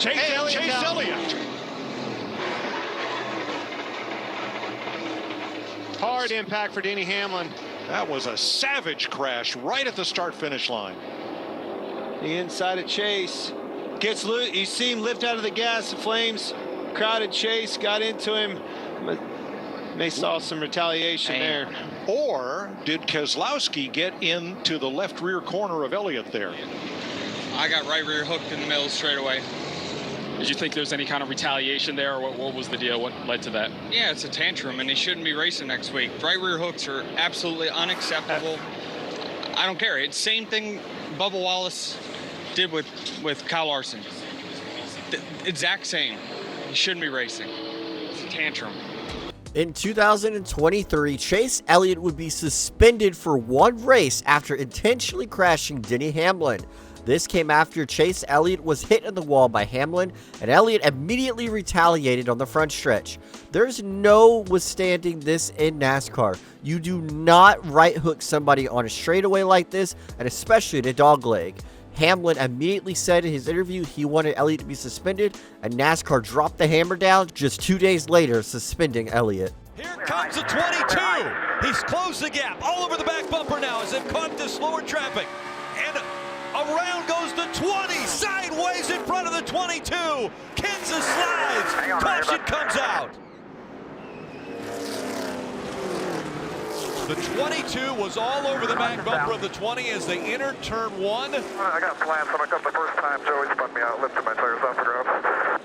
Chase Elliott. Hard impact for Denny Hamlin. That was a savage crash right at the start-finish line. The inside of Chase gets loose. You see him lift out of the gas. The flames crowded Chase, got into him. They saw some retaliation there. Or did Keselowski get into the left rear corner of Elliott there? I got right rear hooked in the middle straight away. Did you think there was any kind of retaliation there, or what was the deal? What led to that? Yeah, it's a tantrum, and he shouldn't be racing next week. Right rear hooks are absolutely unacceptable. I don't care. It's same thing Bubba Wallace did with Kyle Larson. The exact same. He shouldn't be racing. It's a tantrum. In 2023, Chase Elliott would be suspended for one race after intentionally crashing Denny Hamlin. This came after Chase Elliott was hit in the wall by Hamlin, and Elliott immediately retaliated on the front stretch. There's no withstanding this in NASCAR. You do not right hook somebody on a straightaway like this, and especially in a dogleg. Hamlin immediately said in his interview he wanted Elliott to be suspended, and NASCAR dropped the hammer down just 2 days later, suspending Elliott. Here comes the 22. He's closed the gap all over the back bumper now as they've caught the slower traffic. And around goes the 20, sideways in front of the 22. Kenseth slides, caution comes out. The 22 was all over the back bumper of the 20 as they entered turn 1. I got slants when I come the first time. Joey spun me out, lifted my tires off the ground.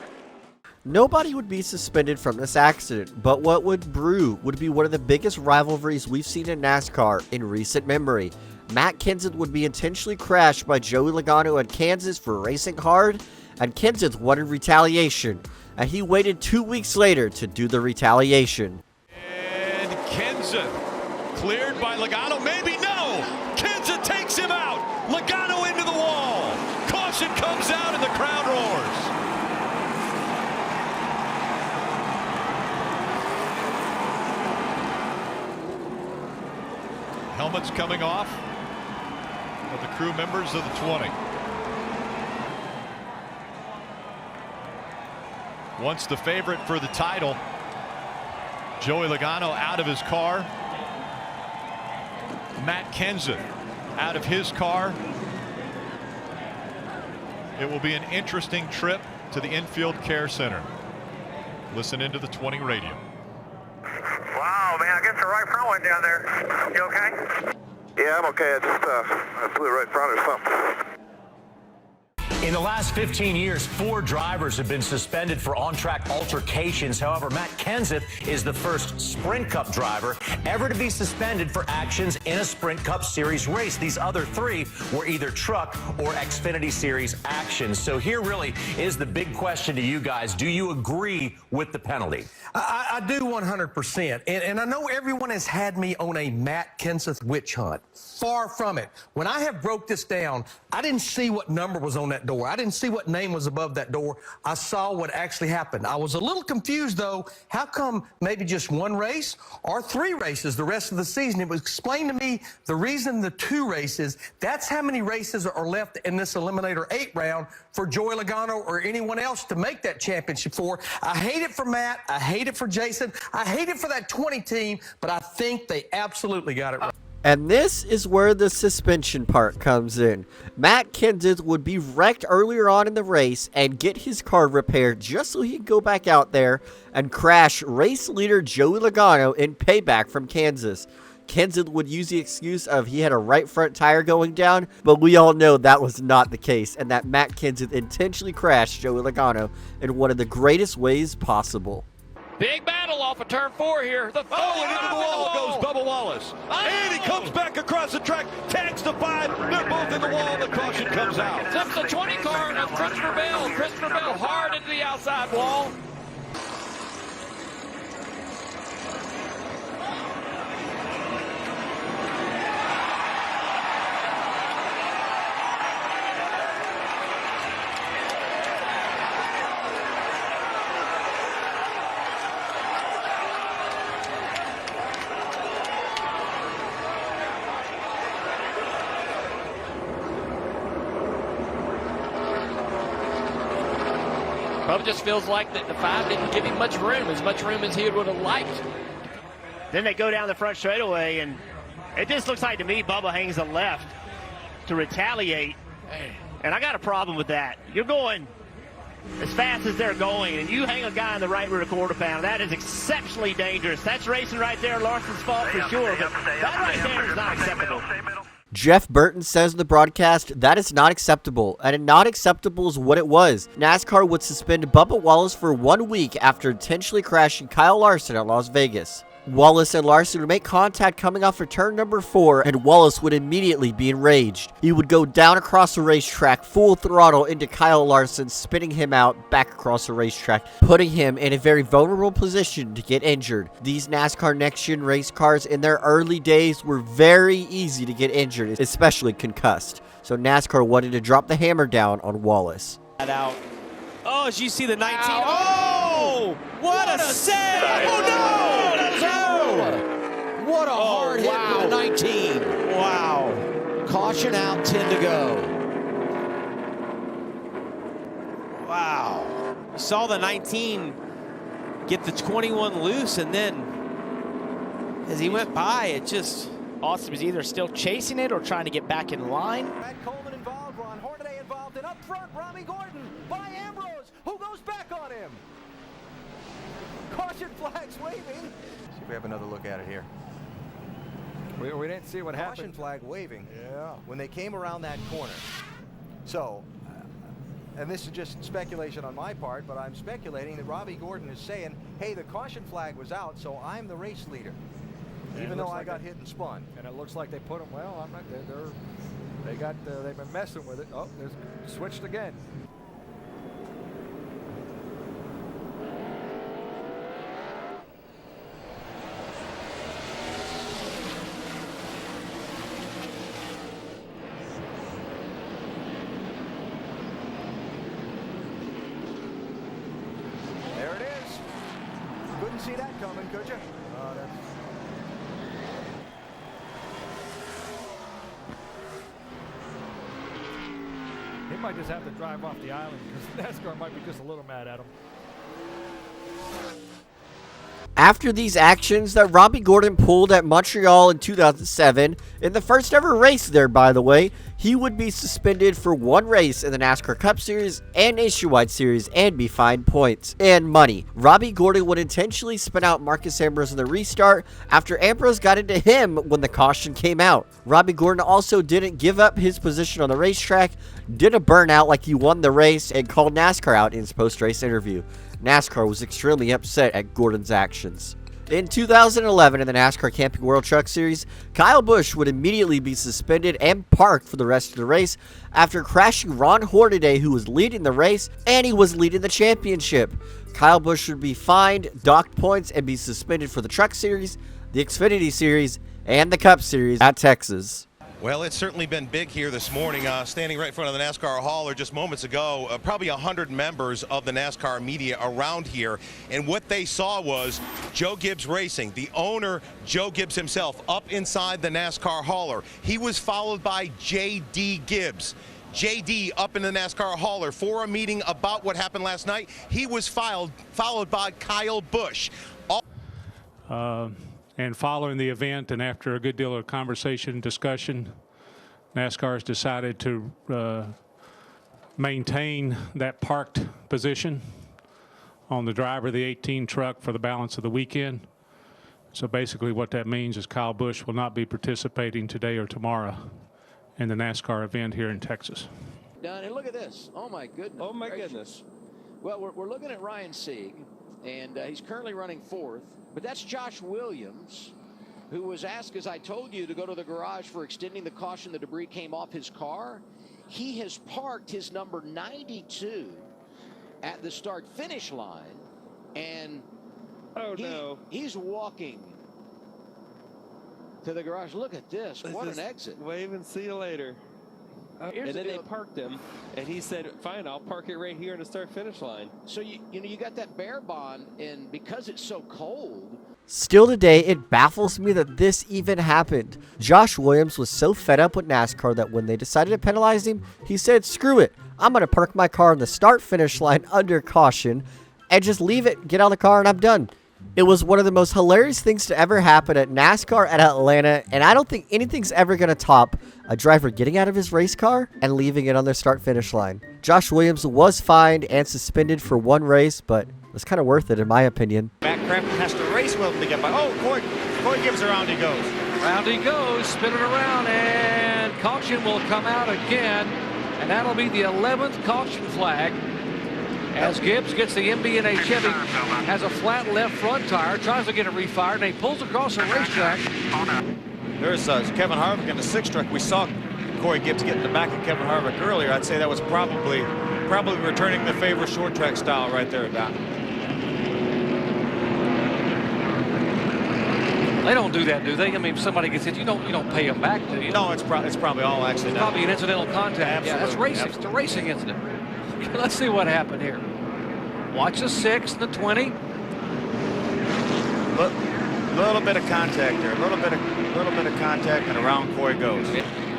Nobody would be suspended from this accident, but what would brew would be one of the biggest rivalries we've seen in NASCAR in recent memory. Matt Kenseth would be intentionally crashed by Joey Logano at Kansas for racing hard, and Kenseth wanted retaliation, and he waited 2 weeks later to do the retaliation. And Kenseth cleared by Logano, maybe no! Kenseth takes him out! Logano into the wall! Caution comes out and the crowd roars! Helmets coming off of the crew members of the 20. Once the favorite for the title, Joey Logano out of his car. Matt Kenseth out of his car. It will be an interesting trip to the infield care center. Listen into the 20 radio. Wow, man, I guess the right front went down there. You okay? Yeah, I'm okay. I flew right in front or something. In the last 15 years, 4 drivers have been suspended for on-track altercations. However, Matt Kenseth is the first Sprint Cup driver ever to be suspended for actions in a Sprint Cup Series race. These other 3 were either truck or Xfinity Series actions. So here really is the big question to you guys. Do you agree with the penalty? I do 100%. And I know everyone has had me on a Matt Kenseth witch hunt. Far from it. When I have broke this down, I didn't see what number was on that door. I didn't see what name was above that door. I saw what actually happened. I was a little confused, though. How come maybe just 1 race or 3 races the rest of the season? It was explained to me the reason the 2 races, that's how many races are left in this Eliminator 8 round for Joey Logano or anyone else to make that championship for. I hate it for Matt. I hate it for Jason. I hate it for that 20 team, but I think they absolutely got it right. And this is where the suspension part comes in. Matt Kenseth would be wrecked earlier on in the race and get his car repaired just so he could go back out there and crash race leader Joey Logano in payback from Kansas. Kenseth would use the excuse of he had a right front tire going down, but we all know that was not the case, and that Matt Kenseth intentionally crashed Joey Logano in one of the greatest ways possible. Big battle off of turn 4 here. And into the wall goes Bubba Wallace. And he comes back across the track, tags the 5. They're both in the wall. The caution comes out. Flips the 20 car of Christopher Bell. Christopher Bell hard into the outside wall. Bubba just feels like that the 5 didn't give him much room as he would have liked. Then they go down the front straightaway, and it just looks like to me Bubba hangs a left to retaliate. And I got a problem with that. You're going as fast as they're going, and you hang a guy in the right rear quarter pound. That is exceptionally dangerous. That's racing right there. Larson's fault for sure, but that right there is not acceptable. Jeff Burton says in the broadcast that is not acceptable, and not acceptable is what it was. NASCAR would suspend Bubba Wallace for 1 week after intentionally crashing Kyle Larson at Las Vegas. Wallace and Larson would make contact coming off of turn number 4, and Wallace would immediately be enraged. He would go down across the racetrack full throttle into Kyle Larson, spinning him out back across the racetrack, putting him in a very vulnerable position to get injured. These NASCAR next-gen race cars in their early days were very easy to get injured, especially concussed. So NASCAR wanted to drop the hammer down on Wallace. Out. Oh, as you see the 19. Oh, what a save! Oh no! What a hard hit for the 19. Wow. Caution out, 10 to go. Wow. You saw the 19 get the 21 loose, and then as he went by, it just... Austin was either still chasing it or trying to get back in line. Matt Coleman involved, Ron Hornaday involved, and up front, Robby Gordon by Ambrose, who goes back on him. Caution flags waving. See if we have another look at it here. We didn't see what happened. Caution flag waving. Yeah. When they came around that corner. So, and this is just speculation on my part, but I'm speculating that Robby Gordon is saying, hey, the caution flag was out, so I'm the race leader. Even though I got hit and spun. And it looks like they put him, well, I'm not, they've been messing with it. Oh, there's switched again. There it is. Couldn't see that coming, could you? He might just have to drive off the island because NASCAR might be just a little mad at him. After these actions that Robby Gordon pulled at Montreal in 2007, in the first ever race there, by the way, he would be suspended for 1 race in the NASCAR Cup Series and Nationwide Series and be fined points and money. Robby Gordon would intentionally spin out Marcus Ambrose in the restart after Ambrose got into him when the caution came out. Robby Gordon also didn't give up his position on the racetrack, did a burnout like he won the race, and called NASCAR out in his post-race interview. NASCAR was extremely upset at Gordon's actions. In 2011, in the NASCAR Camping World Truck Series, Kyle Busch would immediately be suspended and parked for the rest of the race after crashing Ron Hornaday, who was leading the race, and he was leading the championship. Kyle Busch would be fined, docked points, and be suspended for the Truck Series, the Xfinity Series, and the Cup Series at Texas. Well, it's certainly been big here this morning. Standing right in front of the NASCAR hauler just moments ago, probably 100 members of the NASCAR media around here. And what they saw was Joe Gibbs Racing, the owner, Joe Gibbs himself, up inside the NASCAR hauler. He was followed by J.D. Gibbs. J.D. up in the NASCAR hauler for a meeting about what happened last night. He was followed by Kyle Busch. And following the event and after a good deal of conversation and discussion, NASCAR has decided to maintain that parked position on the driver of the 18 truck for the balance of the weekend. So basically what that means is Kyle Busch will not be participating today or tomorrow in the NASCAR event here in Texas. Done, and look at this. Oh my goodness. Oh my goodness. Well, we're looking at Ryan Sieg, and he's currently running 4th. But that's Josh Williams, who was asked, as I told you, to go to the garage for extending the caution. The debris came off his car. He has parked his number 92 at the start-finish line, and he's walking to the garage. Look at this. What an exit. Wave and see you later. And then they parked him, and he said, fine, I'll park it right here in the start-finish line. So, you know, you got that bear bond, and because it's so cold, Still today, it baffles me that this even happened. Josh Williams was so fed up with NASCAR that when they decided to penalize him, he said, screw it, I'm going to park my car on the start-finish line under caution and just leave it, get out of the car, and I'm done. It was one of the most hilarious things to ever happen at NASCAR at Atlanta, and I don't think anything's ever going to top a driver getting out of his race car and leaving it on their start-finish line. Josh Williams was fined and suspended for one race, but it's kind of worth it in my opinion. Matt Crampton has to race Wilton to get by. Oh, Coy Gibbs around he goes. Round he goes, spinning around, and caution will come out again, and that'll be the 11th caution flag. As Gibbs gets the MB&A Chevy, has a flat left front tire, tries to get it refired, and he pulls across the racetrack. There's Kevin Harvick in the 6th truck. We saw Coy Gibbs get in the back of Kevin Harvick earlier. I'd say that was probably returning the favor short track style right there, Don. They don't do that, do they? I mean, if somebody gets hit, you don't pay them back, do you? No, it's probably all accidental. It's probably an incidental contact. Absolutely. Yeah, that's racing. It's a racing incident. Let's see what happened here. Watch the 6 and the 20. Little bit of contact there. A little bit of contact, and around Coy goes.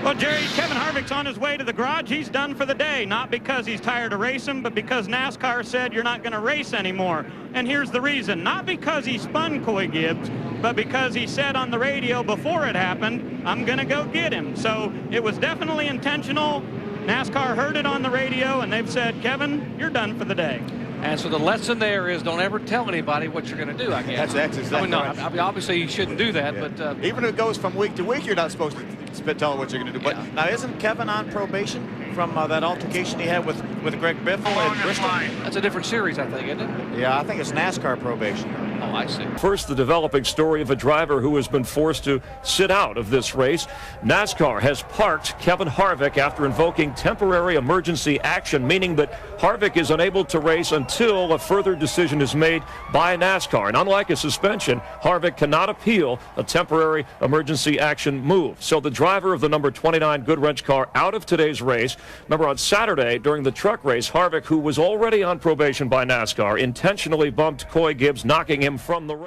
Well, Jerry, Kevin Harvick's on his way to the garage. He's done for the day, not because he's tired of racing, but because NASCAR said you're not going to race anymore. And here's the reason. Not because he spun Coy Gibbs, but because he said on the radio before it happened, I'm going to go get him. So it was definitely intentional. NASCAR heard it on the radio, and they've said, Kevin, you're done for the day. And so the lesson there is don't ever tell anybody what you're going to do, I guess. That's exactly right. I mean, obviously you shouldn't do that, Yeah. but... even if it goes from week to week, you're not supposed to tell what you're going to do. But now, isn't Kevin on probation from that altercation he had with Greg Biffle and Bristol? That's a different series, I think, isn't it? Yeah, I think it's NASCAR probation. Oh, I see. First, the developing story of a driver who has been forced to sit out of this race. NASCAR has parked Kevin Harvick after invoking temporary emergency action, meaning that Harvick is unable to race until a further decision is made by NASCAR. And unlike a suspension, Harvick cannot appeal a temporary emergency action move. So the driver of the number 29 Goodwrench car out of today's race. Remember, on Saturday during the truck race, Harvick, who was already on probation by NASCAR, intentionally bumped Coy Gibbs, knocking him from the race.